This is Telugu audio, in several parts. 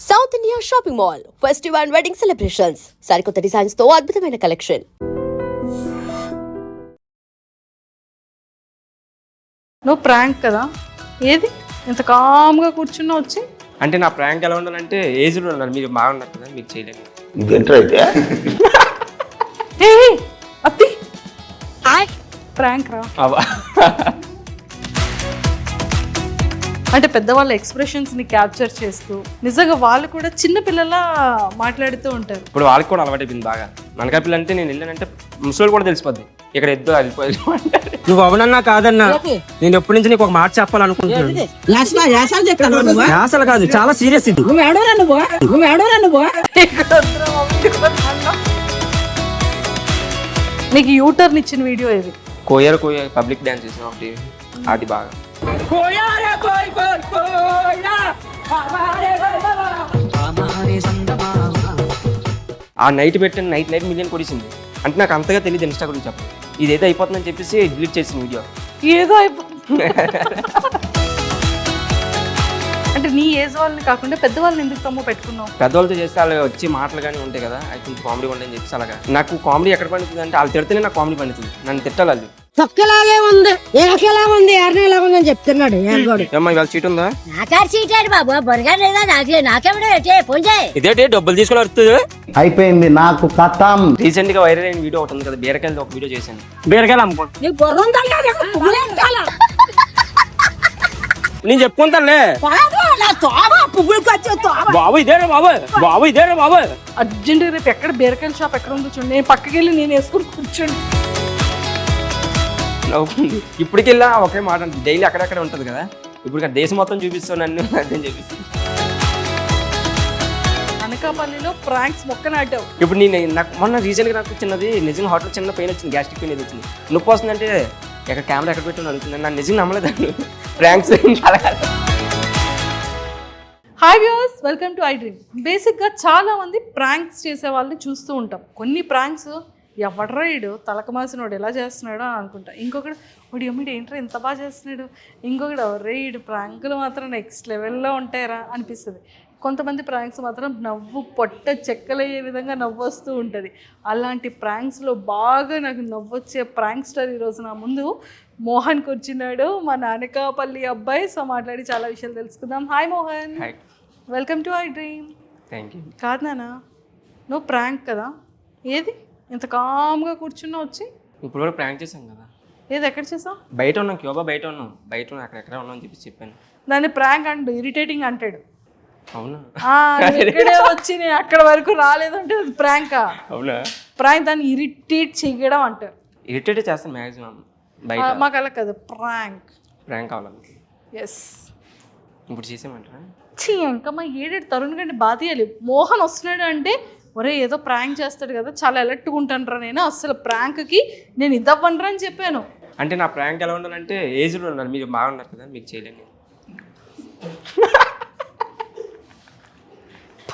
South India shopping mall festive and wedding celebrations సరికొత్త డిజైన్స్ తో అద్భుతమైన కలెక్షన్. నువ్వు ప్రాంక్ కదా, ఏది ఇంత కామ్గా కూర్చున్నా వచ్చి? అంటే నా ప్రాంక్ ఎలా ఉండాలంటే ఏజ్లో ఉన్నారు, మీరు బాగున్నారు కదా, మీకు చేయలేదు. ఇదేంటైతే అత్తి ప్రాంక్ రా. అంటే పెద్దవాళ్ళ ఎక్స్ప్రెషన్స్ని క్యాప్చర్ చేస్తూ నిజంగా వాళ్ళు కూడా చిన్న పిల్లలా మాట్లాడుతూ ఉంటారు. ఇప్పుడు వాళ్ళకి కూడా అలవాటు అయిపోయింది బాగా. మనకా పిల్ల అంటే నేను వెళ్ళానంటే ముసలి కూడా తెలిసిపోద్ది, ఇక్కడ ఎద్దు వెళ్ళిపోయి. నువ్వు అవునన్నా కాదన్నా, నేను ఎప్పటి నుంచి నీకు ఒక మాట చెప్పాలనుకుంటున్నాను. అసలు కాదు, చాలా సీరియస్ ఇది. నీకు యూటర్న్ ఇచ్చిన వీడియో ఇది. కోయర్ పబ్లిక్ డ్యాన్స్ చేసిన ఒకటి, అది బాగా. ఆ నైట్ పెట్టిన నైట్ మిలియన్ కొడిసింది. అంటే నాకు అంతగా తెలియదు ఇన్స్టా గురించి చెప్పాలి. ఇదైతే అయిపోతుందని చెప్పేసి డిలీట్ చేసిన వీడియో. ఏదో అంటే నీ ఏజ్ వాళ్ళని కాకుండా పెద్దవాళ్ళని ఎందుకు తమ్ము పెట్టుకున్నావు? పెద్దవాళ్ళతో చేస్తే వాళ్ళు వచ్చి మాటలు కానీ ఉంటాయి కదా, అవి కొంచెం కామెడీ ఉంటాయని చెప్పేసి అలాగా. నాకు కామెడీ ఎక్కడ పండుతుంది అంటే వాళ్ళు తిడితేనే నాకు కామెడీ పండుతుంది. నన్ను తిట్టాలి వాళ్ళు. తొక్కలాగే ఉంది, ఎలాగే ఉంది, ఎర్రలా ఉందని చెప్తున్నాడు. ఏమ్మా ఇవాళ చీట్ ఉందా? బాబు బొరగారు లేదా నాకేమిటో ఇదేంటి డబ్బులు తీసుకుని వస్తుంది? అయిపోయింది నాకు కథం. రీసెంట్ గా వైరల్ అయిన వీడియో ఒకటి ఉంది కదా, బీరకాయలతో ఒక వీడియో చేశాను. బీరకాయలు అమ్ముకో, నీకు బొర్ర ఉందా? నేను చెప్పుకుంటానులే. బాబు ఇదేనా బాబు అర్జెంట్ రేపు ఎక్కడ బీరకాయల షాప్ ఎక్కడ ఉందో చూడండి, నేను పక్కకి వెళ్ళి నేను వేసుకుని కూర్చోండి. ఇప్పటికెళ్ళా ఒకే మాట అంటే డైలీ అక్కడక్కడ ఉంటుంది కదా, ఇప్పుడు దేశం మొత్తం చూపిస్తావు నన్ను అర్థం చూపిస్తాను. అనకాపల్లిలో ప్రాంక్స్ మొక్క నాటావు. ఇప్పుడు నేను నాకు మొన్న రీసెంట్గా నాకు చిన్నది నిజంగా హోటల్ చిన్న పెయిన్ వచ్చింది, గ్యాస్ట్రిక్ పెయిన్ ఏది వచ్చింది. నొప్పి వస్తుందంటే ఎక్కడ కెమెరా ఎక్కడ పెట్టుకుని అడుగుతుంది. నన్ను నిజంగా నమ్మలేదు pranks. Hi viewers, welcome to I dream. బేసిక్గా చాలామంది ప్రాంక్స్ చేసే వాళ్ళని చూస్తూ ఉంటాం. కొన్ని ప్రాంక్స్ ఎవడ్రాయుడు తలకమాసినోడు ఎలా చేస్తున్నాడో అని అనుకుంటా. ఇంకొకడు వాడు ఎమ్మిడు ఏంట్రా ఇంత బాగా చేస్తున్నాడు. ఇంకొకడు ఎవరైడు ప్రాంకులు మాత్రం నెక్స్ట్ లెవెల్లో ఉంటాయరా అనిపిస్తుంది. కొంతమంది ప్రాంక్స్ మాత్రం నవ్వు పొట్ట చెక్కలయ్యే విధంగా నవ్వు వస్తూ ఉంటుంది. అలాంటి ప్రాంక్స్లో బాగా నాకు నవ్వొచ్చే ప్రాంక్ స్టార్ ఈరోజు నా ముందు మోహన్కి వచ్చినాడు, మా అనకాపల్లి అబ్బాయి. సో మాట్లాడి చాలా విషయాలు తెలుసుకుందాం. Hi Mohan, welcome to I dream. Thank you. కాదు నాన్న, నువ్వు ప్రాంక్ కదా, ఏది ఇంత కామ్గా కూర్చున్నా వచ్చి? ఇప్పుడు కూడా ప్రాంక్ చేశాం కదా. ఏది ఎక్కడ చేసావు? బయట ఉన్నాం, క్యూబా బయట ఉన్నాం అక్కడెక్కడ ఉన్నాం అని చెప్పి చెప్పాను. దాన్ని ప్రాంక్ అంటూ ఇరిటేటింగ్ అంటాడు. అవునా? ఇక్కడే వచ్చి నేను అక్కడ వరకు రాలేదంటే ప్రాంకా? అవునా? ప్రాంక్ దాన్ని ఇరిటేట్ చేయడం అంటారు. ఇరిటేట్ చేస్తాను మ్యాక్సిమం బయట. మాకు అలా కదా ప్రాంక్ కావాలి. ఎస్. ఇప్పుడు చేసామంటారా? ఇంకమ్మా ఏడేడు తరుణ్ గండి బాధేయాలి. మోహన్ వస్తున్నాడు అంటే ఒరే ఏదో ప్రాంక్ చేస్తాడు కదా, చాలా అలర్ట్గా ఉంటాను రా నేను, అసలు ప్రాంక్కి నేను ఇద్దవ్వనరా అని చెప్పాను. అంటే నా ప్రాంక్ ఎలా ఉండాలంటే ఏజ్లో ఉన్నారు, మీరు బాగున్నారు కదా, మీకు చేయలేను.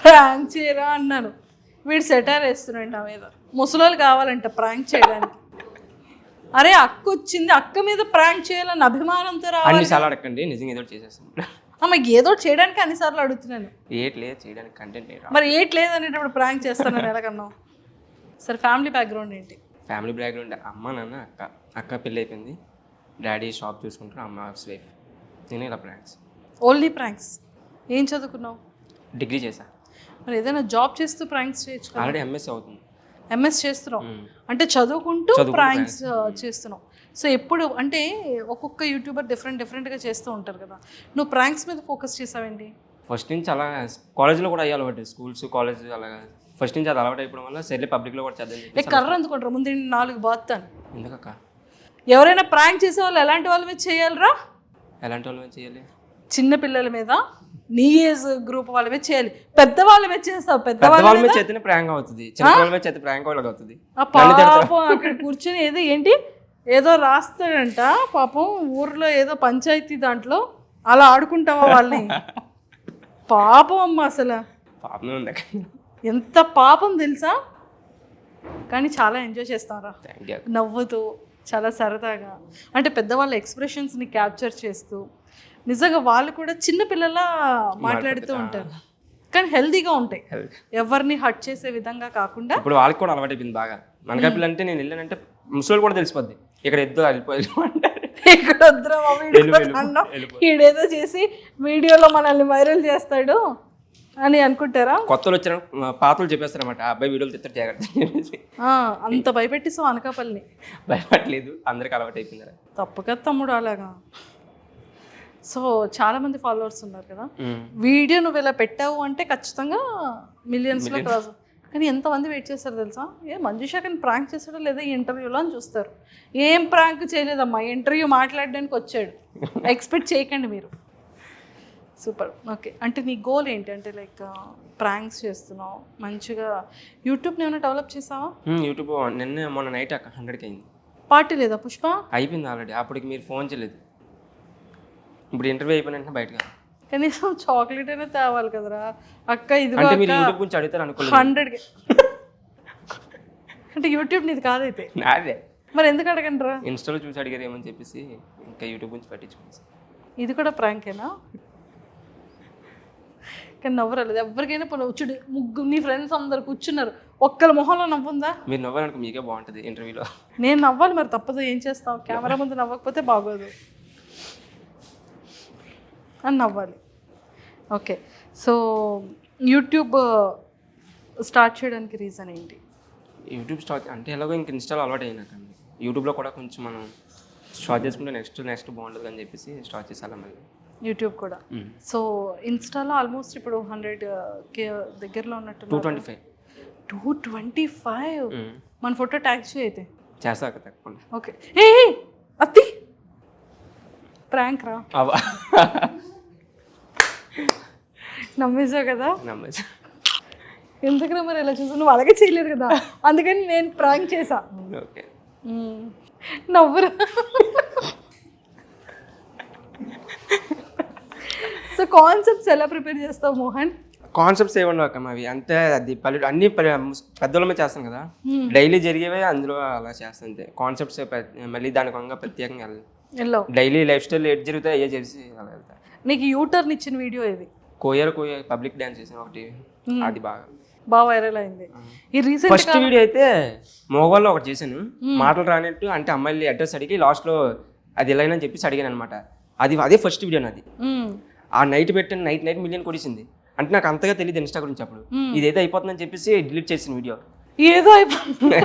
ప్రాంక్ చేయరా అన్నాను, వీడు సెటార్ వేస్తున్నాడు నా మీద. ముసలోళ్ళు కావాలంట ప్రాంక్ చేయడానికి. అరే అక్క వచ్చింది, అక్క మీద ప్రాంక్ చేయాలని అభిమానంతో రావాలి. అన్నిసార్లు అడగండి, నిజంగా ఏదో చేసేస్తాను. అమ్మకి ఏదో చేయడానికి అన్నిసార్లు అడుగుతున్నాను. లేదు చేయడానికి కంటెంట్ లేదు. మరి లేదు అనేటప్పుడు ప్రాంక్ చేస్తానని ఎలాగన్నావు? సరే ఫ్యామిలీ బ్యాక్గ్రౌండ్ ఏంటి? ఫ్యామిలీ బ్యాక్గ్రౌండ్ అమ్మ నాన్న అక్క పెళ్ళి అయిపోయింది, డాడీ షాప్ చూసుకుంటారు, అమ్మ హౌస్ వైఫ్. నేను ఇలా ప్రాంక్స్. Only pranks. ఏం చదువుకున్నావు? డిగ్రీ చేశా. మరి ఏదైనా జాబ్ చేస్తూ ప్రాంక్స్ చేయొచ్చు. ఆల్రెడీ ఎంఎస్ అవుతుంది. ఎంఎస్ చేస్తున్నావు అంటే చదువుకుంటూ ప్రాంక్స్ చేస్తున్నావు. సో ఎప్పుడు అంటే ఒక్కొక్క యూట్యూబర్ డిఫరెంట్గా చేస్తూ ఉంటారు కదా, నువ్వు ప్రాంక్స్ మీద ఫోకస్ చేసావేంటి? ఫస్ట్ నుంచి అలా కాలేజ్లో కూడా అయ్యి అలవాటు, స్కూల్స్ కాలేజ్ అలాగా ఫస్ట్ నుంచి అది అలవాటు అయిపోవడం వల్ల సరే పబ్లిక్లో కూడా చదివి. కర్ర అందుకుంటారు ముందు 4 బాత్తాను. ఎందుకక్క? ఎవరైనా ప్రాంక్ చేసే వాళ్ళు ఎలాంటి వాళ్ళ మీద చేయాలిరా? ఎలాంటి వాళ్ళ మీద చేయాలి? చిన్న పిల్లల మీద, నీ ఏజ్ గ్రూప్ వాళ్ళ మీద చేయాలి. పెద్దవాళ్ళ మీద చేస్తావు, పెద్దవాళ్ళ మీద చేతనే ప్రాంక్ అవుతుంది, చిన్న వాళ్ళ మీద చేత ప్రాంక్ వాళ్ళకి అవుతుంది. పాపం అక్కడ కూర్చొని ఏదో రాస్తాడంట పాపం, ఊర్లో ఏదో పంచాయతీ దాంట్లో అలా ఆడుకుంటావా వాళ్ళని? పాపం అమ్మ, అసలు పాపం ఉంది, ఎంత పాపం తెలుసా. కానీ చాలా ఎంజాయ్ చేస్తారా నవ్వుతూ, చాలా సరదాగా. అంటే పెద్దవాళ్ళ ఎక్స్ప్రెషన్స్ని క్యాప్చర్ చేస్తూ నిజంగా వాళ్ళు కూడా చిన్న పిల్లలా మాట్లాడుతూ ఉంటారు కానీ హెల్తీగా ఉంటాయి, ఎవరిని హర్ట్ చేసే విధంగా కాకుండా. ఇప్పుడు వాళ్ళకి కూడా అలవాటు అయిపోయింది బాగా. మనకాపిల్ అంటే నేను వెళ్ళానంటే ముసలి కూడా తెలిసిపోద్ది, ఇక్కడ ఎద్దు వెళ్ళిపోయి ఇక్కడ వద్దురా ఈడేదో చేసి వీడియోలో మనల్ని వైరల్ చేస్తాడు అని అనుకుంటారా? కొత్తలు వచ్చిన పాతలు చెప్పేస్తారన్నమాట, ఆ అబ్బాయి వీడియోలు తెస్తారు జాగ్రత్త చెప్పేసి. అంత భయపెట్టిస్తావు అనకాపల్లిని? భయపడలేదు, అందరికి అలవాటు అయిపోయింది. తప్పు కదా తమ్ముడు అలాగా. సో చాలా మంది ఫాలోవర్స్ ఉన్నారు కదా, వీడియో నువ్వు ఇలా పెట్టావు అంటే ఖచ్చితంగా మిలియన్స్లో క్రాస్. కానీ ఎంతమంది వెయిట్ చేస్తారు తెలుసా? మంజుష కానీ ప్రాంక్ చేస్తాడో లేదా ఈ ఇంటర్వ్యూలో అని చూస్తారు. ఏం ప్రాంక్ చేయలేదమ్మా, ఇంటర్వ్యూ మాట్లాడడానికి వచ్చాడు, ఎక్స్పెక్ట్ చేయకండి మీరు. సూపర్. ఓకే, అంటే నీ గోల్ ఏంటి? అంటే లైక్ ప్రాంక్స్ చేస్తున్నావు మంచిగా, యూట్యూబ్ని ఏమైనా డెవలప్ చేసావా? యూట్యూబ్ మొన్న నైట్ 100K అయింది. పార్టీ లేదా పుష్ప? అయిపోయింది ఆల్రెడీ, అప్పటికి మీరు ఫోన్ చేయలేదు. ఇప్పుడు ఇంటర్వ్యూ అయిపోయిన వెంటనే బయటకు కనీసం చాక్లెట్ అయినా తేవాలి కదరా అక్క. ఇది అంటే మీరు యూట్యూబ్ గురించి అడుగుతారు అనుకోలేదు. 100K అంటే యూట్యూబ్ నీది కాదైతే? నాదే. మరి ఎందుకు అడగండి రా? ఇన్స్టాలో చూసి అడిగారు ఏమని చెప్పేసి ఇంకా యూట్యూబ్ గురించి పట్టించుకోండి. ఇది కూడా ప్రాంకేనా? కానీ నవ్వరాలేదు ఎవరికైనా. వచ్చుడు నీ ఫ్రెండ్స్ అందరు కూర్చున్నారు, ఒక్కల మొహంలో నవ్వుందా? మీరు నవ్వాలనుకో మీకే బాగుంటుంది ఇంటర్వ్యూలో. నేను నవ్వాలి మరి, తప్పదు, ఏం చేస్తాం, కెమెరా ముందు నవ్వకపోతే బాగోదు అని నవ్వాలి. ఓకే, సో యూట్యూబ్ స్టార్ట్ చేయడానికి రీజన్ ఏంటి? యూట్యూబ్ స్టార్ట్ అంటే ఎలాగో ఇంక ఇన్స్టాలో అలవాటు అయినాకండి, యూట్యూబ్లో కూడా కొంచెం మనం స్టార్ట్ చేసుకుంటే నెక్స్ట్ బాగుంటుంది అని చెప్పేసి స్టార్ట్ చేసాను మళ్ళీ యూట్యూబ్ కూడా. సో ఇన్స్టాలో ఆల్మోస్ట్ ఇప్పుడు 100K దగ్గరలో ఉన్నట్టు. 225 మన ఫోటో ట్యాగ్ చేయి అయితే. చేస్తా తప్పకుండా. ఓకే, ఏ అత్తి ప్రాంక్ రా, నమ్మేసావు కదా? నమ్మేసా. ఎందుకురా మరి ఎలా చూసా? నువ్వు అలాగే చేయలేదు కదా, అందుకని నేను ప్రాంక్ చేసా. ఓకే, నవ్వురా. సో కాన్సెప్ట్స్ ఎలా ప్రిపేర్ చేస్తావు మోహన్? కాన్సెప్ట్స్ ఏమన్నా అవి అంతే, అది పల్లెటూరు అన్ని పెద్దోళ్ళమే చేస్తాను కదా, డైలీ జరిగేవే అందులో అలా చేస్తాను అంతే. కాన్సెప్ట్స్ మళ్ళీ దానికి ప్రత్యేకంగా వెళ్ళావు. డైలీ లైఫ్ స్టైల్ ఏది జరుగుతాయి అయ్యే చేసి అలా వెళ్తా. నీకు యూటర్న్ ఇచ్చిన వీడియో ఏది? కోయర్ పబ్లిక్ డాన్స్ చేసాను ఒకటి, అది బాగా వైరల్ అయింది. ఈ రీసెంట్ ఫస్ట్ వీడియో అయితే మోగోల్లో ఒకటి చేశాను, మాటలు రానట్టు అంటే అమ్మాయిలు అడ్రస్ అడిగి లాస్ట్లో అది ఎలా అని చెప్పేసి అడిగాను అనమాట. అదే ఫస్ట్ వీడియో నాది. ఆ నైట్ పెట్టాను, నైట్ మిలియన్ కొడిసింది. అంటే నాకు అంతగా తెలియదు ఇన్స్టా గురించి అప్పుడు. ఇదేదో అయిపోతుందని చెప్పేసి డిలీట్ చేసిన వీడియో. ఏదో అయిపోతుంది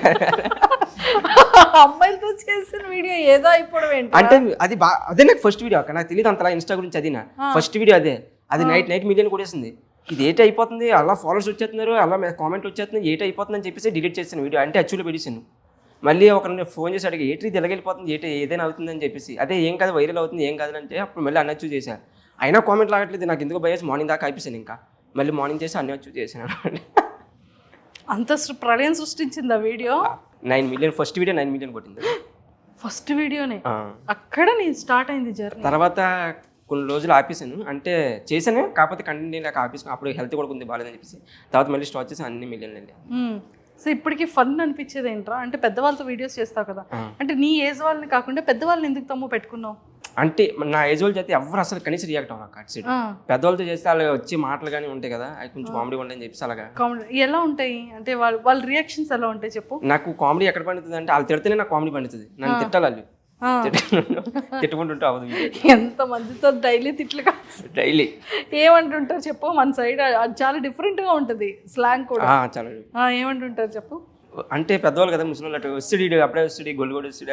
అమ్మాయిలతో చేసిన వీడియో ఏదో అయిపోవడం ఏంటి? అంటే అది అదే నాకు ఫస్ట్ వీడియో అక్కడ, నాకు తెలియదు అంతలా ఇన్స్టా గురించి. అది నా ఫస్ట్ వీడియో అదే, అది నైట్ మిలియన్ కొడేసింది. ఇది ఏటి అయిపోతుంది, అలా ఫాలోవర్స్ వచ్చేస్తున్నారు, అలా కామెంట్లు వచ్చేస్తున్నాయి, ఏటి అయిపోతుంది అని చెప్పేసి డిలీట్ చేసిన వీడియో. అంటే యాక్చువల్లీ పెట్టేసాను. మళ్ళీ ఒకరిని ఫోన్ చేసి అడిగి ఏంటి ఇది ఎలాగెళ్ళిపోతుంది, ఏదైనా అవుతుందని చెప్పేసి. అదే ఏం కాదు వైరల్ అవుతుంది, ఏం కాదు అంటే అప్పుడు మళ్ళీ అన్నచ్చు చేశాను. అయినా కామెంట్ లాగట్లేదు, నాకు ఎందుకు భయం, మార్నింగ్ దాకా అయిపోయాను. ఇంకా మళ్ళీ మార్నింగ్ చేసి అన్నచ్చు చేశాను. అంత ప్రళయం సృష్టించింది ఆ video. 9 million first video 9 million కొట్టింది ఫస్ట్ వీడియోనే. అక్కడ నేను స్టార్ట్ అయింది జర్నీ. తర్వాత కొన్ని రోజులు ఆపేసాను, అంటే చేశాను కాకపోతే కంటిన్యూ నాకు ఆపేసాను. అప్పుడు హెల్త్ కూడా ఉంది బాగాలేదని చెప్పేసి తర్వాత మళ్ళీ స్టార్ట్ చేసి అన్ని మిలియన్ వెళ్ళి. సో ఇప్పటికీ ఫన్ అనిపించేది ఏంట్రా అంటే పెద్దవాళ్ళతో వీడియోస్ చేస్తావు కదా, అంటే నీ ఏజ్ వాళ్ళని కాకుండా పెద్దవాళ్ళని ఎందుకు తమ్ము పెట్టుకున్నావు? అంటే నా ఏజ్ వాళ్ళు చేస్తే ఎవరు అసలు కనీసం రియాక్ట్ అవ్వాలి అటు సైడ్. పెద్దవాళ్ళతో చేస్తే అలా వచ్చే మాటలు కానీ ఉంటాయి కదా, అవి కొంచెం కామెడీ ఉంటాయని చెప్పేసి అలాగా. కామెడీ ఎలా ఉంటాయి అంటే వాళ్ళ రియాక్షన్స్ ఎలా ఉంటాయి చెప్పు? నాకు కామెడీ ఎక్కడ పండుతుంది అంటే వాళ్ళు తిడితేనే నాకు కామెడీ పండుతుంది. నన్ను తిట్టాలి వాళ్ళు, తిట్టుకుంటుంటే అవ్వదు. ఎంత మందితో డైలీ తిట్లు డైలీ ఏమంటుంటారు చెప్పు? మన సైడ్ చాలా డిఫరెంట్ గా ఉంటది స్లాంగ్ కూడా. చాలా ఏమంటుంటారు చెప్పు? అంటే పెద్దవాళ్ళు కదా ముసలి అటు వస్తుడి, అప్పుడే వస్తుడి, గొల్లు కూడా వస్తుడి,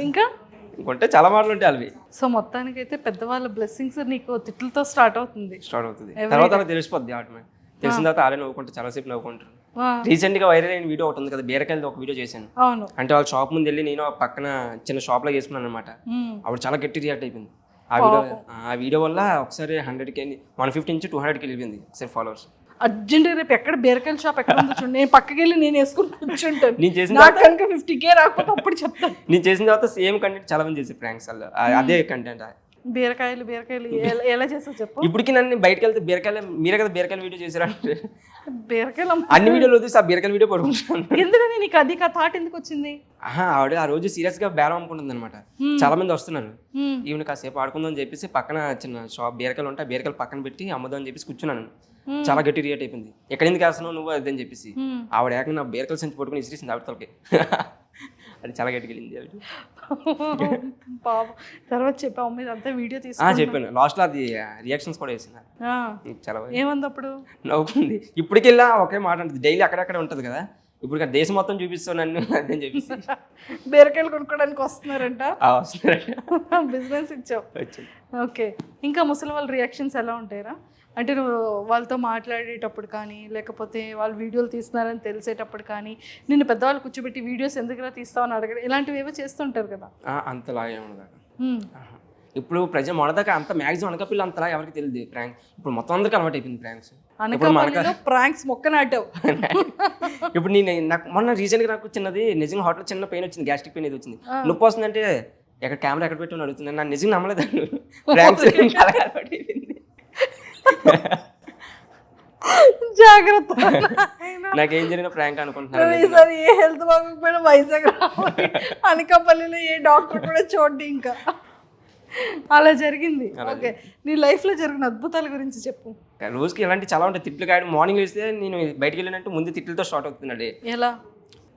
ఇంకా ఇంకొంటే చాలా మాటలు ఉంటాయి అవి. సో మొత్తానికి అయితే పెద్దవాళ్ళ బ్లెస్సింగ్స్ నీకు తిట్లతో స్టార్ట్ అవుతుంది. తర్వాత అలా తెలిసిపోద్ది. తెలిసిన తర్వాత ఆడే నవ్వుకుంటారు, చాలాసేపు నవ్వుకుంటారు. రీసెంట్ గా వైరల్ అయిన వీడియో ఒకటి ఉంది కదా, బీరకాయలది ఒక వీడియో చేశాను. అంటే వాళ్ళ షాప్ ముందు వెళ్ళి నేను పక్కన చిన్న షాప్ లో చేసుకున్నాను అనమాట. అప్పుడు చాలా గట్టి రియాక్ట్ అయిపోయింది ఆ వీడియో వల్ల. ఒకసారి 100K 150 నుంచి 200K వెళ్ళిపోయింది ఒకసారి ఫాలోవర్స్. అర్జెంట్ రేపు ఎక్కడ బీరకాయల షాప్ ఎక్కడ ఉందో చూడండి, నేను పక్కకి వెళ్ళి నేను వేసుకుని కూర్చుంటాను. నేను చేసిన నాకు కనుక 50K రాకపోతే అప్పుడు చెప్తాను. నేను చేసిన తర్వాత సేమ్ కంటెంట్ చాలా మంది చేసే ప్రాంక్స్ అదే కంటెంట్ బీరకాయలు ఎలా చేస్తావు చెప్పు. ఇప్పటికి నన్ను బయటకు వెళ్తే బీరకాయలు మీరే కదా బీరకాయల వీడియో చేశారంటే బీరకాయలు అన్ని వీడియోలు వదిలేసి ఆ బీరకాయల వీడియో పడుకుంటాను. ఎందుకని నీకు అది థాట్ ఎందుకు వచ్చింది? ఆవిడ ఆ రోజు సీరియస్ గా బేరం అమ్ముకుంటుంది అనమాట. చాలా మంది వస్తున్నారు, ఈవిడ కాసేపు ఆడుకుందాం అని చెప్పేసి పక్కన చిన్న షాప్ బీరకాయలు ఉంటాయి, బీరకాయలు పక్కన పెట్టి అమ్ముదాం అని చెప్పేసి కూర్చున్నాను. చాలా గట్టి రియేట్ అయిపోయింది. ఎక్కడ ఎందుకు వేస్తున్నావు నువ్వు అదని చెప్పేసి ఆవిడ ఏకంగా నా బీరకాయలు సంచి పట్టుకుని ఇసిరేసింది ఆవిడ తలకి. అది చాలా గట్టికి వెళ్ళింది ఆవిడ. పాప తర్వాత చెప్పావు మీద అంతా వీడియో తీసుకుని చెప్పాను. లాస్ట్ లో అది రియాక్షన్స్ కూడా వేసింది. చాలా ఏమంది అప్పుడు? నవ్వుకుంది. ఇప్పటికెళ్ళా ఒకే మాట ఉంటుంది, డైలీ అక్కడక్కడ ఉంటుంది కదా, ఇప్పుడు దేశం మొత్తం చూపిస్తావు నన్ను అదని చెప్పేసి. బీరకాయలు కొనుక్కోవడానికి వస్తున్నారంట. వస్తున్నారంట. బిజినెస్ ఇచ్చావు. ఓకే, ఇంకా ముసలి వాళ్ళ రియాక్షన్స్ ఎలా ఉంటాయిరా? అంటే నువ్వు వాళ్ళతో మాట్లాడేటప్పుడు కానీ, లేకపోతే వాళ్ళు వీడియోలు తీస్తున్నారని తెలిసేటప్పుడు కానీ, నిన్ను పెద్దవాళ్ళు కూర్చోబెట్టి వీడియోస్ ఎందుకులా తీస్తావని అడగడం, ఇలాంటివి ఏవో చేస్తుంటారు కదా. అంతలాగే ఉండదు ఇప్పుడు ప్రజలు మొదదాకా అంత మ్యాక్సిమం అనకాపల్లి అంతలా ఎవరికి తెలియదు ప్రాంక్. ఇప్పుడు మొత్తం అందరికి అలవాటు అయిపోయింది ప్రాంక్స్. అనకాపల్లిలో ప్రాంక్స్ మొక్క నాటావు. ఇప్పుడు నేను నాకు మొన్న రీసెంట్గా నాకు చిన్నది నిజంగా హోటల్ చిన్న పెయిన్ వచ్చింది, గ్యాస్ట్రిక్ పెయిన్ ఇది వచ్చింది. నొప్పి వస్తుందంటే ఎక్కడ కెమెరా ఎక్కడ పెట్టి అడుగుతుంది. నాకు నిజంగా నమ్మలేదు ప్రాంక్స్. జాగ్రత్త, నాకేం జరిగిన ప్రాంక్ అనుకుంటున్నాను. ఈసారి ఏ హెల్త్ బాగోకపోయినా వైజాగ్ రావాలి, అనకాపల్లిలో ఏ డాక్టర్ కూడా చూడండి. ఇంకా అలా జరిగింది. ఓకే, నీ లైఫ్ లో జరిగిన అద్భుతాల గురించి చెప్పు. రోజుకి ఇలాంటి చాలా ఉంటాయి. తిట్లు కాయడం మార్నింగ్ వేస్తే నేను బయటకు వెళ్ళినట్టు ముందు తిట్లతో స్టార్ట్ అవుతున్నాడు. ఎలా?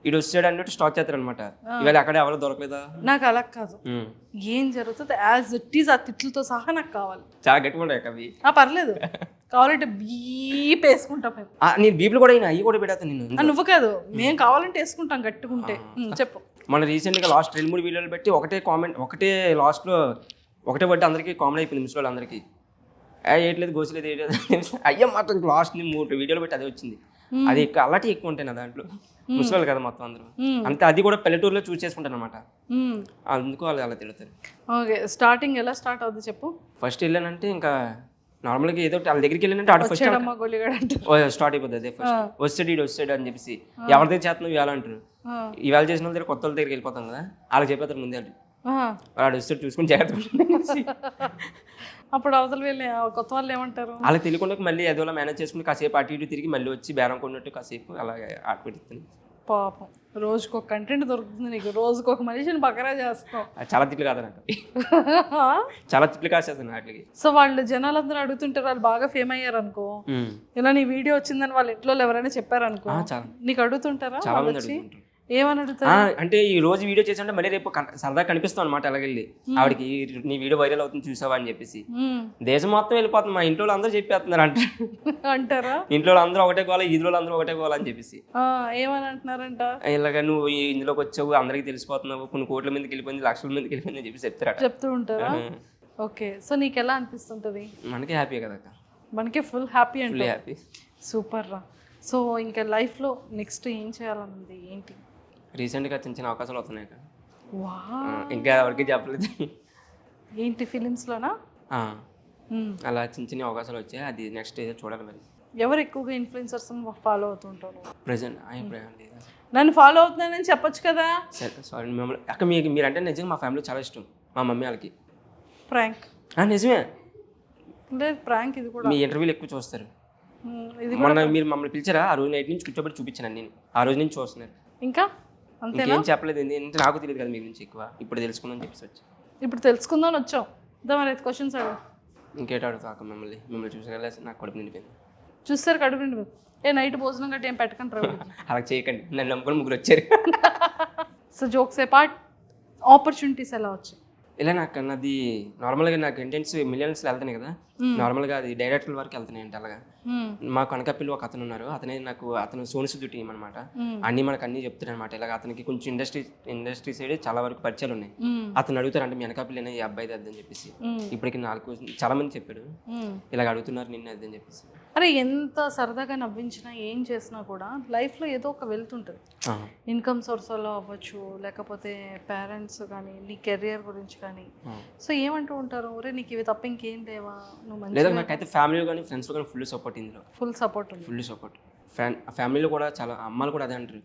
ఇటు వచ్చాడు అన్నట్టు స్టార్ట్ చేస్తారు అనమాట. ఇవాళ అక్కడ ఎవరో దొరకలేదా? నాకు అలా కాదు, ఏం జరుగుతుంది యాజ్ ఇట్ ఈస్ ఆ తిట్లతో సహా నాకు కావాలి. చాలా గట్టిగా ఉంటాయి అవి. పర్లేదు, కావాలంటే బీప్ వేసుకుంటాం మేము. నేను బీపులు కూడా అయినా అవి కూడా పెడతాను నేను. నువ్వు కాదు, మేము కావాలంటే వేసుకుంటాం గట్టుకుంటే. చెప్పు. మన రీసెంట్గా లాస్ట్ 2-3 వీడియోలు పెట్టి ఒకటే కామెంట్, ఒకటే లాస్ట్లో ఒకటే బట్టి అందరికీ కామెంట్ అయిపోయింది ముసలి అందరికీ. ఏట్లేదు గోసలేదు ఏట్లేదు అయ్యా మాత్రం లాస్ట్ 3 వీడియోలు పెట్టి అదే వచ్చింది. అది అలాంటి ఎక్కువ ఉంటాయి నా దాంట్లో. ముసలి కదా మొత్తం అందరూ అంతే. అది కూడా పల్లెటూరులో చూస్ చేసుకుంటాను అనమాట, అందుకు వాళ్ళు అలా తిడతారు. ఓకే, స్టార్టింగ్ ఎలా స్టార్ట్ అవుతుంది చెప్పు. ఫస్ట్ వెళ్ళానంటే ఇంకా నార్మల్గా ఏదో వాళ్ళ దగ్గరికి వెళ్ళినంటే ఆడ ఫస్ట్ స్టార్ట్ అయిపోతుంది. అదే ఫస్ట్ వస్తాడు అని చెప్పేసి ఎవరి దగ్గర చేస్తున్నావు ఇవాళ అంటారు. ఇవాళ చేసిన వాళ్ళ దగ్గర కొత్త వాళ్ళ దగ్గరికి వెళ్ళిపోతాం కదా, వాళ్ళకి చెప్పేస్తారు ముందే. వాడు వస్తాడు చూసుకుని జాగ్రత్త. అప్పుడు అవతల వెళ్ళి కొత్త వాళ్ళు ఏమంటారు? వాళ్ళకి తెలియకుండా మళ్ళీ ఏదోలా మేనేజ్ చేసుకుని కాసేపు అటు ఇటు తిరిగి మళ్ళీ వచ్చి బేరం కొన్నట్టు కాసేపు అలాగే ఆటపెడుతుంది. పాపం, రోజుకు ఒక కంటెంట్ దొరుకుతుంది నీకు, రోజుకు ఒక మనిషిని బకరా చేస్తావు. చాలా తిట్లు కాదు నాకు, చాలా తిట్లు కాసేస్తాను వాటికి. సో వాళ్ళు జనాలందరూ అడుగుతుంటారు, వాళ్ళు బాగా ఫేమ్ అయ్యారు అనుకో, ఇలా నీ వీడియో వచ్చిందని వాళ్ళ ఇంట్లో ఎవరైనా చెప్పారనుకో, నీకు అడుగుతుంటారా? చాలా మంది అడుగుతుంటారు. ఏమని అడుగుతారు అంటే ఈ రోజు వీడియో చేసి రేపు సరదా కనిపిస్తాం అనమాట. అలాగెళ్ళి ఆవిడకి నీ వీడియో వైరల్ అవుతుంది చూసావా అని చెప్పేసి దేశం మొత్తం వెళ్ళిపోతుంది. మా ఇంట్లో అందరూ చెప్పేస్తున్నారు అంటారా? ఇంట్లో అందరూ ఒకటే గోల, ఈదులో అందరూ ఒకటే గోల అని చెప్పేసి. ఏమని అంటున్నారంట? ఇలాగ నువ్వు ఇందులోకి వచ్చావు, అందరికి తెలిసిపోతున్నావు, కొన్ని కోట్ల మందికి వెళ్ళిపోయింది, లక్షల మందికి వెళ్ళిపోయింది అని చెప్పి చెప్తూ ఉంటారా? ఓకే, సో నీకు ఎలా అనిపిస్తుంటది? మనకి హ్యాపీ కదా, మనకి ఫుల్ హ్యాపీ అంటే ఫుల్ హ్యాపీ. సూపర్ రా. సో ఇంకా లైఫ్లో నెక్స్ట్ ఏం చేయాలన్నది ఏంటి? రీసెంట్గా చిన్న చిన్న అవకాశాలు వస్తున్నాయి, ఇంకా ఎవరికి చెప్పలేదు. ఏంటి ఫిలిమ్స్లోనా? అలా చిన్న చిన్న అవకాశాలు వచ్చాయి, అది నెక్స్ట్ ఏదో చూడాలి. మరి ఎవరు ఎక్కువగా ఇన్ఫ్లుయెన్సర్స్ ఫాలో అవుతుంటారు? ప్రెసెంట్ అభిప్రాయం లేదు. నన్ను ఫాలో అవుతున్నానని చెప్పొచ్చు కదా. సారీ మిమ్మల్ని అక్క, మీరంటే నిజంగా మా ఫ్యామిలీ చాలా ఇష్టం, మా మమ్మీ వాళ్ళకి. ప్రాంక్? నిజమే, లేదు ప్రాంక్ ఇది కూడా. మీ ఇంటర్వ్యూలు ఎక్కువ చూస్తారు. మొన్న మీరు మమ్మల్ని పిలిచారా, ఆ రోజు నైట్ నుంచి కూర్చోబెట్టి చూపించాను నేను, ఆ రోజు నుంచి చూస్తున్నారు. ఇంకా ఇంకేం చెప్పలేదు, ఎందుకంటే నాకు తెలియదు కదా మీ గురించి ఎక్కువ, ఇప్పుడు తెలుసుకుందాం చెప్పేసి వచ్చి. ఇప్పుడు తెలుసుకుందాం వచ్చావు. మరి క్వశ్చన్స్ అడుగు. ఇంకేట అడుగుతాక మిమ్మల్ని చూసారా, నాకు కడుపు నిండిపోయింది. చూస్తారు కడుపు నిండిపోయింది. నైట్ భోజనం గట్టి ఏం పెట్టకండి అలా చేయకండి, నన్ను నమ్ముకొని 3 వచ్చారు. సో జోక్స్ ఏ పార్ట్, ఆపర్చునిటీస్ ఎలా వచ్చాయి? ఇలా నాకు అన్నది నార్మల్గా నాకు ఇంటెన్స్ మిలియన్స్లో వెళ్తున్నాయి కదా, నార్మల్గా అది డైరెక్టర్ వరకు వెళ్తున్నాయి అంటే. అలాగా మాకు అనకాపల్లి ఒక అతను ఉన్నారు, అతను సోను సుద్దు టీం అనమాట. అన్ని మనకు అన్ని చెప్తారు అనమాట. ఇలాగ అతనికి కొంచెం ఇండస్ట్రీ సైడ్ చాలా వరకు పరిచయాలు ఉన్నాయి. అతను అడుగుతారు అంటే మీ అనకాపల్లి ఈ అబ్బాయిది అద్దని చెప్పేసి. ఇప్పటికి నాకు చాలా మంది చెప్పాడు, ఇలాగ అడుగుతున్నారు నిన్న అద్దని చెప్పేసి. అరే ఎంత సరదాగా నవ్వించినా ఏం చేసినా కూడా లైఫ్లో ఏదో ఒక వెళ్తుంటుంది. ఇన్కమ్ సోర్స్లో అవ్వచ్చు, లేకపోతే పేరెంట్స్ కానీ, నీ కెరియర్ గురించి కానీ. సో ఏమంటూ ఉంటారు, ఒరే నీకు ఇవి తప్ప ఇంకేం లేవా, నువ్వు లేదా నాకైతే ఫ్యామిలీ కానీ ఫ్రెండ్స్ కానీ ఫుల్ సపోర్ట్ ఇందులో. ఫుల్ సపోర్ట్ ఉంది. Full support. ఫ్యామిలీలో కూడా చాలా, అమ్మాయిలు కూడా అదే అంటారు.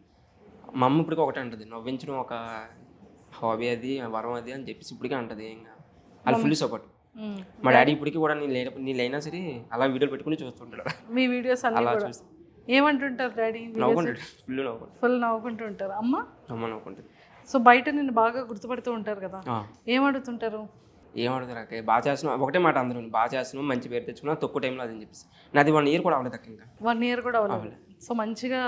మా అమ్మ ఇప్పటికీ ఒకటే అంటుంది, నవ్వించడం ఒక హాబీ, అది వరం అది అని చెప్పేసి ఇప్పటికే అంటుంది. ఇంకా వాళ్ళు ఫుల్ సపోర్ట్. మా డాడీ ఇప్పటికీ కూడా నేను అయినా సరే అలా వీడియోలు పెట్టుకుని చూస్తుంటాడు. మీ వీడియోస్ అన్ని అలా కూడా చూసి ఏమంటుంటారు డాడీ? నవ్వుకుంటాడు, ఫుల్ నవ్వుకుంటూ ఉంటారు. అమ్మ నవ్వుకుంటుంది. సో బయట నిన్ను బాగా గుర్తుపడుతూ ఉంటారు కదా, ఏమడుగుతుంటారు? ఏమడుగుతారు అక్క, బాగా చేస్తున్నావు ఒకటే మాట అందరూ, బాగా చేస్తున్నావు, మంచి పేరు తెచ్చుకున్నావు, తక్కువ టైంలో అదని చెప్పేసి. నాది 1 year కూడా అవ్వలేదు అక్క, ఇంకా 1 year కూడా అవ్వలేదు. సో మంచిగా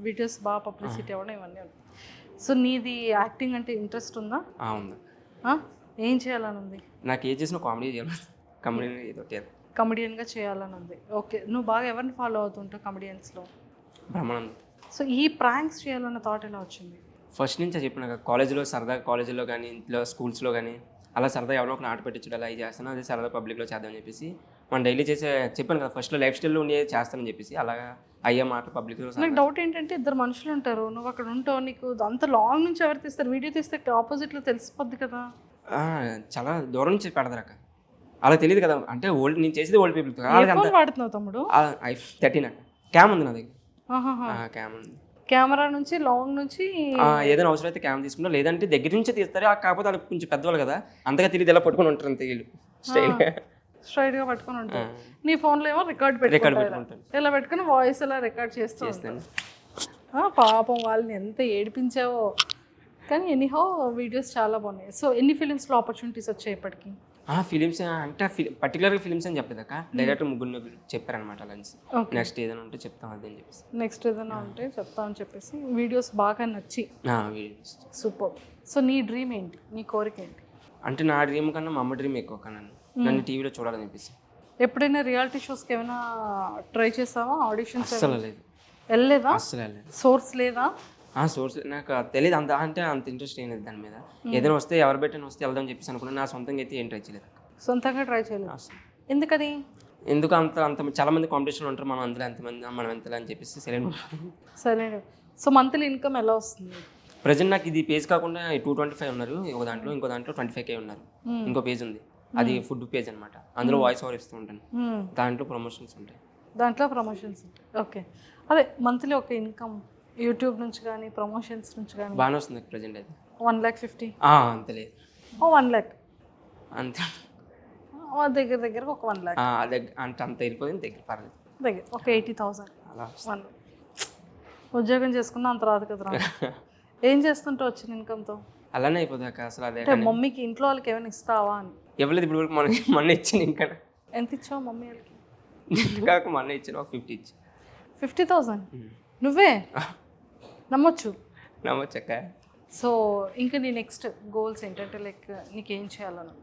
వీడియోస్ బాగా పబ్లిసిటీ అవ్వడం ఇవన్నీ ఉంటాయి. సో నీది యాక్టింగ్ అంటే ఇంట్రెస్ట్ ఉందా? ఉంది. ఏం చేయాలని ఉంది? నాకు ఏం చేసినా కామెడీ చేయాలి, కామెడీ ఏదో కమెడియన్గా చేయాలని ఉంది. ఓకే, నువ్వు బాగా ఎవరిని ఫాలో అవుతుంటావు కమెడియన్స్లో? బ్రహ్మానందం. సో ఈ ప్రాంక్స్ చేయాలన్న థాట్ ఎలా వచ్చింది? ఫస్ట్ నుంచి చెప్పిన కాలేజీలో సరదా, కాలేజీలో కానీ ఇంట్లో స్కూల్స్లో కానీ అలా సరదా ఎవరో ఒక ఆట పెట్టించడం అలా చేస్తాను, అదే సరదా పబ్లిక్లో చేద్దామని చెప్పేసి మనం డైలీ చేసే చెప్పాను కదా ఫస్ట్లో లైఫ్ స్టైల్లో ఉండే చేస్తానని చెప్పేసి అలాగా అయ్యే మాట పబ్లిక్లో. నాకు డౌట్ ఏంటంటే 2 మనుషులు ఉంటారు, నువ్వు అక్కడ ఉంటావు, నీకు అంత లాంగ్ నుంచి ఎవరు తీస్తారు? వీడియో తీస్తే ఆపోజిట్లో తెలిసిపోద్ది కదా. చాలా దూరం నుంచి పెడతారు అక్క, అలా తెలియదు కదా. అంటే ఓల్డ్ నేను చేసేది ఓల్డ్ పీపుల్తో. వాడుతున్నావు తమ్ముడు? 13 అక్క. క్యామ్ ఉంది నా దగ్గర, క్యామ్ ఉంది. కెమెరా నుంచి లాంగ్ నుంచి ఏదైనా అవసరం అయితే క్యామ్ తీసుకుంటా, లేదంటే దగ్గర నుంచే తీస్తారు. కాకపోతే వాళ్ళకి కొంచెం పెద్దవాళ్ళు కదా, అంతగా తెలియదు, ఇలా పట్టుకొని ఉంటారు అంతే వీళ్ళు, స్ట్రైట్ గా పట్టుకొని ఉంటారు. నీ ఫోన్ లో ఏమో రికార్డ్ పెట్టుకుంటాను, ఇలా పెట్టుకుని వాయిస్ ఎలా రికార్డ్ చేస్తాను. పాపం వాళ్ళని ఎంత ఏడిపించావో. కానీ ఎనీహౌ వీడియోస్ చాలా బాగున్నాయి. సో ఎన్ని ఫిలిమ్స్లో ఆపర్చునిటీస్ వచ్చాయి ఇప్పటికి? ఫిలిమ్స్ అంటే పర్టికులర్గా ఫిలిమ్స్ అని చెప్పలేదు అక్క, డైరెక్ట్ 3 చెప్పారనమాట. లంచ్ నెక్స్ట్ ఏదైనా ఉంటే చెప్తాం అదని చెప్పేసి, నెక్స్ట్ ఏదైనా ఉంటే చెప్తామని చెప్పేసి వీడియోస్ బాగా నచ్చి వీడియోస్ సూపర్. సో నీ డ్రీమ్ ఏంటి, నీ కోరిక ఏంటి? అంటే నా డ్రీమ్ కన్నా మా అమ్మ డ్రీమ్ ఎక్కువ అక్క, నన్ను టీవీలో చూడాలనిపిస్తుంది. ఎప్పుడైనా రియాలిటీ షోస్కి ఏమైనా ట్రై చేసావా? ఆడిషన్స్ అస్సలు లేదు, వెళ్ళలేదా? అస్సలు లేదు. సోర్స్ లేదా? సోర్స్ నాకు తెలియదు అంత, అంటే అంత ఇంట్రెస్ట్ ఏం లేదు దాని మీద. ఏదైనా వస్తే ఎవరు పెట్టిన వస్తే వెళ్దాం చెప్పేసి అనుకున్నాను. నా సొంతంగా అయితే ఏం ట్రై చేయలేదు. సొంతంగా ట్రై చేయలేదు ఎందుకని? ఎందుకు అంత చాలా మంది కాంపిటీషన్ ఉంటారు, మనం అందులో ఎంతమంది మనం ఎంత అని చెప్పేసి సరే. సో మంత్లీ ఇన్కమ్ ఎలా వస్తుంది? ప్రజెంట్ నాకు ఇది పేజ్ కాకుండా 225 ఉన్నారు ఒక దాంట్లో, ఇంకో దాంట్లో 25K ఉన్నారు. ఇంకో పేజ్ ఉంది, అది ఫుడ్ పేజ్ అనమాట. అందులో వాయిస్ ఓవర్ ఇస్తూ ఉంటాను, దాంట్లో ప్రమోషన్స్ ఉంటాయి. ఓకే, అదే మంత్లీ ఒక ఇన్కమ్ యూట్యూబ్ నుంచి కానీ ప్రమోషన్స్ నుంచి కానీ బాగానే వస్తుంది ప్రజెంట్ అయితే. 1,50,000 అంత లేదు, 1 lakh అంతే. దగ్గర ఒక 1 lakh అంటే అంత వెళ్ళిపోయింది దగ్గర, పర్లేదు దగ్గర ఒక 80,000 అలా. ఉద్యోగం చేసుకున్నా అంత రాదు కదా. ఏం చేస్తుంటే వచ్చిన ఇన్కమ్తో? అలానే అయిపోతుంది అసలు. అదే మమ్మీకి ఇంట్లో వాళ్ళకి ఏమైనా ఇస్తావా అని? ఇవ్వలేదు ఇప్పుడు వరకు. మొన్న ఇచ్చాను. ఇంకా ఎంత ఇచ్చావు మమ్మీ వాళ్ళకి? కాక మొన్న ఇచ్చాను, ఒక 50 ఇచ్చి. 50,000 నువ్వే నమ్మొచ్చు? నమ్మొచ్చక్క. సో ఇంకా నీ నెక్స్ట్ గోల్స్ ఏంటంటే లైక్ నీకేం చేయాలని?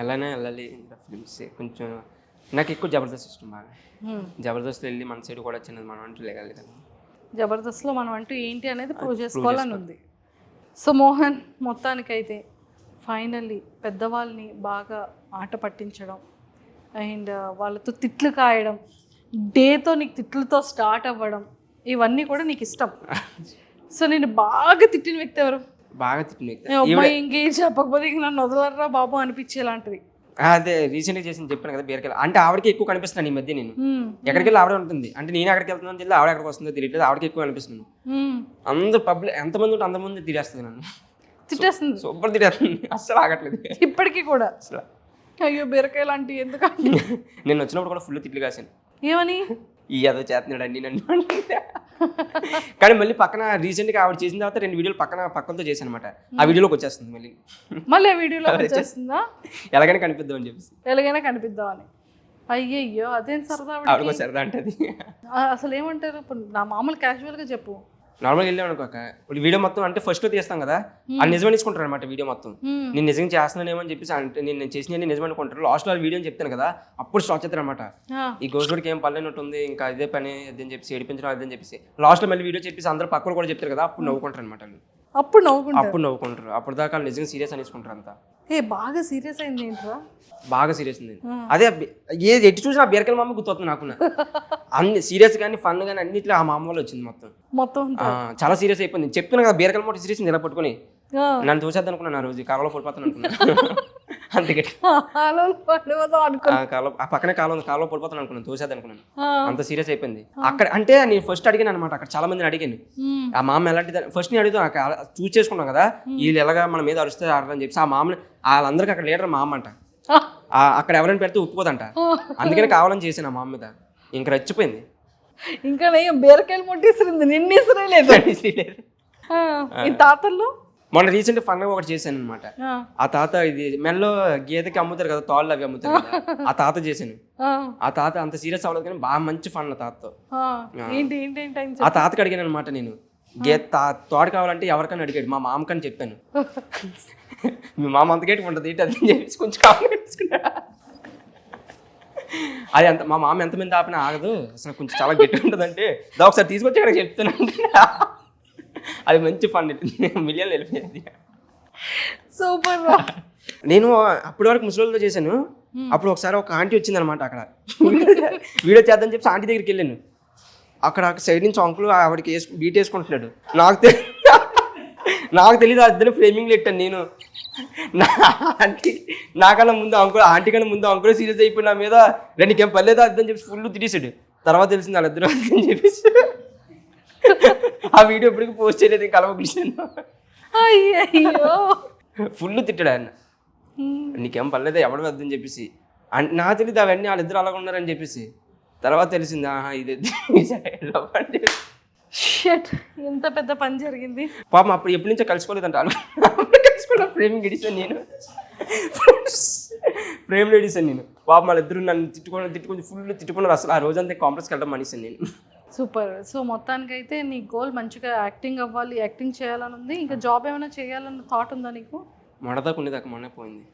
ఎలానే వెళ్ళాలి ఇంకా ఫిలిమ్స్. కొంచెం నాకు ఎక్కువ జబర్దస్త్ ఇష్టం బాగా. జబర్దస్త్ వెళ్ళి మన సైడ్ కూడా చిన్నది మనం అంటూ లేగాలి కదా. జబర్దస్త్లో మనం అంటూ ఏంటి అనేది ప్రూవ్ చేసుకోవాలని ఉంది. సో మోహన్, మొత్తానికైతే ఫైనల్లీ పెద్దవాళ్ళని బాగా ఆట పట్టించడం అండ్ వాళ్ళతో తిట్లు కాయడం, డేతో నీకు తిట్లతో స్టార్ట్ అవ్వడం, ఇవన్నీ కూడా నీకు ఇష్టం. సో నేను బాగా తిట్టిన వ్యక్తి ఎవరు? బాగా తిట్టిన వ్యక్తి అమ్మాయి ఇంకేం చెప్పకపోతే ఇంక నన్ను వదలరా బాబు అనిపించేలాంటిది. అదే రీసెంట్గా చేసి చెప్పాను కదా బీరకాయలు, అంటే ఆవిడకి ఎక్కువ కనిపిస్తున్నాను ఈ మధ్య. నేను ఎక్కడికి వెళ్ళి ఆవిడ ఉంటుంది, అంటే నేను ఎక్కడికి వెళ్తున్నాను తెలియదు, ఆవిడ ఎక్కడికి వస్తుందో తెలియట్లేదు, ఆవిడకి ఎక్కువ కనిపిస్తున్నాను. అందరూ పబ్లిక్ ఎంతమంది ఉంటే అంతమంది తిట్టేస్తుంది నన్ను, తిట్టేస్తుంది, సూపర్ తిట్టేస్తుంది, అస్సలు ఆగట్లేదు ఇప్పటికీ కూడా. అసలు అయ్యో బీరకాయలు అంటే ఎందుకంటే నేను వచ్చినప్పుడు కూడా ఫుల్ తిట్లు కాసాను. ఏమని? ఈ ఏదో చేస్తున్నాడు అండి నన్ను. కానీ మళ్ళీ పక్కన రీసెంట్గా ఆవిడ చేసిన తర్వాత 2 వీడియోలు పక్కలతో చేశాను అనమాట. ఆ వీడియోలోకి వచ్చేస్తుంది మళ్ళీ ఆ వీడియోలో వచ్చేస్తుందా? ఎలాగైనా కనిపిద్దాం అని చెప్పేసి, ఎలాగైనా కనిపిద్దామని. అయ్యయ్యో అదేం సరదా? ఆవిడకో సరదా అంటే అసలు ఏమంటారు ఇప్పుడు? నా మామూలు క్యాజువల్గా చెప్పు. నార్మల్గా వెళ్ళాం అనుకోక ఇప్పుడు వీడియో మొత్తం అంటే ఫస్ట్ తీస్తాం కదా, అది నిజమని తీసుకుంటారు అనమాట. వీడియో మొత్తం నేను నిజంగా చేస్తున్నానేమో అని చెప్పేసి, అంటే నేను చేసిన నిజం అనుకుంటారు. లాస్ట్లో వీడియో చెప్తాను కదా, అప్పుడు స్టార్ట్ చేస్తారు అనమాట. ఈ గోసుడికి ఏం పల్లెనట్టు ఉంది, ఇంకా అదే పని అదని చెప్పేసి ఏడిపించడం అదని చెప్పేసి లాస్ట్లో మళ్ళీ వీడియో చెప్పేసి అందరూ పక్కన కూడా చెప్తారు కదా, అప్పుడు నవ్వుకుంటారు అనమాట. అప్పుడు నవ్వుకుంటారు. అప్పుడు దాకా నిజంగా సీరియస్ అనేసుకుంటారు అంతా. బాగా సీరియస్ అయింది ఏంట్రా? బాగా సీరియస్ ఉంది. అదే ఏది ఎట్టి చూసినా బీరకాయల మామ గుర్తొస్తుంది నాకు. అన్ని సీరియస్ కానీ ఫన్ కానీ అన్నిట్లో ఆ మామ వల్ల వచ్చింది మొత్తం. చాలా సీరియస్ అయిపోయింది. చెప్తున్నా కదా బీరకాయల మొట్ట సీరియస్ ఇలా పట్టుకుని నన్ను చూసేద్దాం అనుకున్నాను. ఆ రోజు కాలంలో పడిపోతాను అనుకున్నాను. అందుకే పక్కనే కాలంలో పడిపోతాను అనుకున్నాను, తోసేద్దాం అనుకున్నాను. అంత సీరియస్ అయిపోయింది అక్కడ. అంటే నేను ఫస్ట్ అడిగాను అనమాట, అక్కడ చాలా మందిని అడిగాను ఆ మామ ఎలాంటిది. ఫస్ట్ నేను అడుగుతాను, చూస్ చేసుకున్నాం కదా వీళ్ళు ఎలాగా మన మీద అరుస్తే ఆడదని చెప్పేసి ఆ మామని వాళ్ళందరికీ అక్కడ లీడర్ మా అమ్మ అంట. అక్కడ ఎవరైనా పెడితే ఒప్పుకోదంట, అందుకనే కావాలని చేసాను మా అమ్మ మీద. ఇంక రచ్చిపోయింది. ఇంకా నేను బీరకాయలు ముట్టిసిరింది, నిన్ను ఇసిరేలేదు. ఈ తాతల్లో మొన్న రీసెంట్ ఫండ్గా ఒకటి చేశాను అనమాట. ఆ తాత ఇది మెల్లో గేదెకి అమ్ముతారు కదా, తాళ్ళు అవి అమ్ముతారు కదా, ఆ తాత చేశాను. ఆ తాత అంత సీరియస్ అవ్వలేదు కానీ బాగా మంచి ఫండ్ తాతతో. ఆ తాతకి అడిగాను అనమాట నేను, తోట కావాలంటే ఎవరికైనా అడిగాడు, మా మామకని చెప్పాను. మీ మామ అంత గేట్ ఉంటుంది ఏంటి అది చెప్పేసి కొంచెం కావాలనుకున్నా. అది అంత మా మామ ఎంతమంది ఆపినా ఆగదు అసలు, కొంచెం చాలా గట్టిగా ఉంటుంది అంటే ఒకసారి తీసుకొచ్చి అక్కడ చెప్తానంటే అది మంచి ఫండ్ మిలియన్లు వెళ్ళిపోయింది. సూపర్. నేను అప్పటి వరకు ముసలితో చేశాను. అప్పుడు ఒకసారి ఒక ఆంటీ వచ్చింది అనమాట, అక్కడ వీడియో చేద్దామని చెప్పి ఆంటీ దగ్గరికి వెళ్ళాను. అక్కడ సైడ్ నుంచి అంకుల్ ఆవిడకి బీట్ వేసుకుంటున్నాడు. నాకు తెలియదు అద్దరు ఫ్రేమింగ్లు పెట్టాను నేను. నాకన్నా ముందు అంకుల్, ఆంటీ కన్నా ముందు అంకుల్ సీరియస్ అయిపోయి నా మీద నీకేం పర్లేదు అద్దని చెప్పి ఫుల్ తిరిసాడు. తర్వాత తెలిసింది వాళ్ళిద్దరు అని చెప్పేసి ఆ వీడియో ఇప్పటికి పోస్ట్ చేయలేదు, కలవకలిసాను. ఫుల్ తిట్టాడు ఆయన, నీకేం పర్లేదు ఎవడ వద్దని చెప్పేసి. నాకు తెలియదు అవన్నీ వాళ్ళిద్దరు అలాగ ఉన్నారని చెప్పేసి. తర్వాత తెలిసింది ఇది ఎంత పెద్ద పని జరిగింది. పాపం అప్పుడు ఎప్పటి నుంచో కలిసిపోలేదంట వాళ్ళు. ఫ్రేమింగ్ ఎడిసాను నేను, ఫ్రేమ్లో ఎడిసాను నేను. పాపం వాళ్ళిద్దరు నన్ను తిట్టుకొని ఫుల్ తిట్టుకున్నారు. అసలు ఆ రోజంతా కాంప్లెక్స్కి వెళ్ళడం మనిషిని నేను. సూపర్. సో మొత్తానికైతే నీ గోల్ మంచిగా యాక్టింగ్ అవ్వాలి, యాక్టింగ్ చేయాలని ఉంది. ఇంకా జాబ్ ఏమైనా చేయాలన్న థాట్ ఉందా నీకు? మొన్నదాకా ఉండేదాకా మొన్న పోయింది.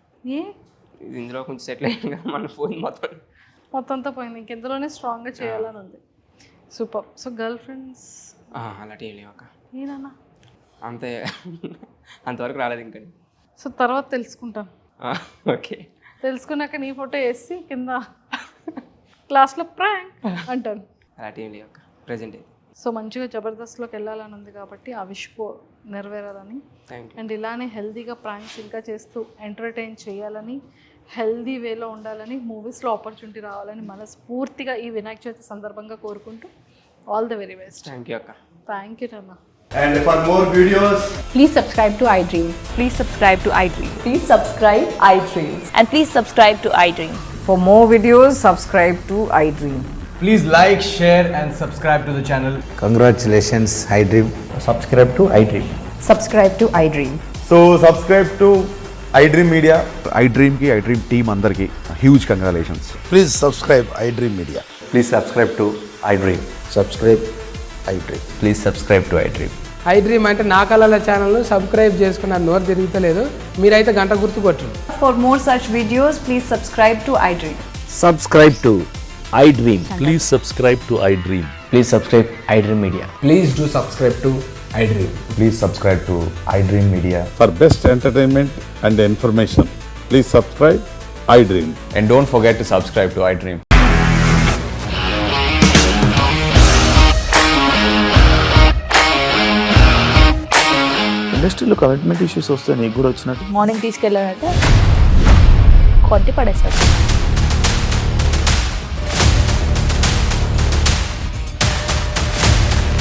ఇందులో కొంచెం సెటిల్ అయ్యింది కదా, మొన్న పోయింది మొత్తంతో పోయింది. ఇంకెందులోనే స్ట్రాంగ్గా చేయాలని ఉంది. సూపర్. సో గర్ల్ ఫ్రెండ్స్ అలాంటి ఏం లేవక్క, ఏదన్నా అంతే, అంతవరకు రాలేదు ఇంకా. సో తర్వాత తెలుసుకుంటాను. ఓకే, తెలుసుకున్నాక నీ ఫోటో వేసి కింద క్లాస్లో ప్రాంక్ అంటాను. అలాంటి ఏం లేవక్క ప్రజెంట్. సో మంచిగా జబర్దస్త్లోకి వెళ్ళాలని ఉంది కాబట్టి ఆ విష్ నెరవేరాలని, అండ్ ఇలానే హెల్దీగా ప్రాంక్స్ ఇంకా చేస్తూ ఎంటర్టైన్ చేయాలని, హెల్దీ వేలో ఉండాలని, మూవీస్లో ఆపర్చునిటీ రావాలని మనస్ఫూర్తిగా ఈ వినాయక చవితి సందర్భంగా కోరుకుంటూ all the very best. Thank you అక్క. థ్యాంక్ యూ రన్నా. And for more videos, please subscribe to iDream. Please subscribe to iDream. Please subscribe iDream. And please subscribe to iDream. For more videos, subscribe to iDream. please like, share and subscribe to the channel. Congratulations, iDream. Subscribe to iDream. Subscribe to iDream. So subscribe to iDream Media. iDream ki iDream team andarki huge congratulations. Please subscribe iDream Media. Please subscribe to iDream. Subscribe iDream. Please subscribe to iDream. iDream అంటే నా కళల ఛానల్ను సబ్స్క్రైబ్ చేసుకున్న నోరు తిరుగుతలేదు, మీరైతే గంట గుర్తు కొట్టండి. For more such videos, please subscribe to iDream. Subscribe to iDream. Please subscribe to iDream. Please subscribe iDream Media. Please do subscribe to iDream. Please subscribe to iDream Media. For best entertainment and information, please subscribe iDream. And don't forget to subscribe to iDream. ఇండస్ట్రీలో కమిట్మెంట్ ఇష్యూస్ వస్తే నీకు కూడా వచ్చినట్టు మార్నింగ్ తీసుకెళ్ళాలంటే కొట్టి పడేస్తారు.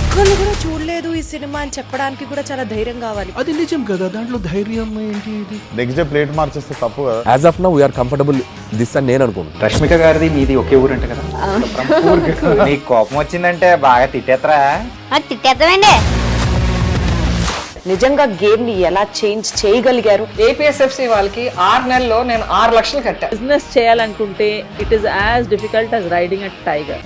ఒక్కళ్ళు కూడా చూడలేదు ఈ సినిమా అని చెప్పడానికి కూడా చాలా ధైర్యం కావాలి. అది నిజం కదా, దాంట్లో ధైర్యం ఏంటి? ఇది నెక్స్ట్ డే ప్లేట్ మార్చేస్తే తప్పు కదా. As of now, we are comfortable this అని నేను అనుకుంటున్నాను. రష్మిక గారిది మీది ఒకే ఊరంట కదా. నీకు కోపం వచ్చిందంటే బాగా తిట్టేత్తరా? తిట్టేద్దామండి. నిజంగా గేమ్ ని ఎలా చేంజ్ చేయగలిగారు? ఏపీఎస్ఎఫ్సి వాళ్ళకి 6 నెలల్లో నేను 6 లక్షలు కట్టా. బిజినెస్ చేయాలనుకుంటే it is as difficult as riding a tiger.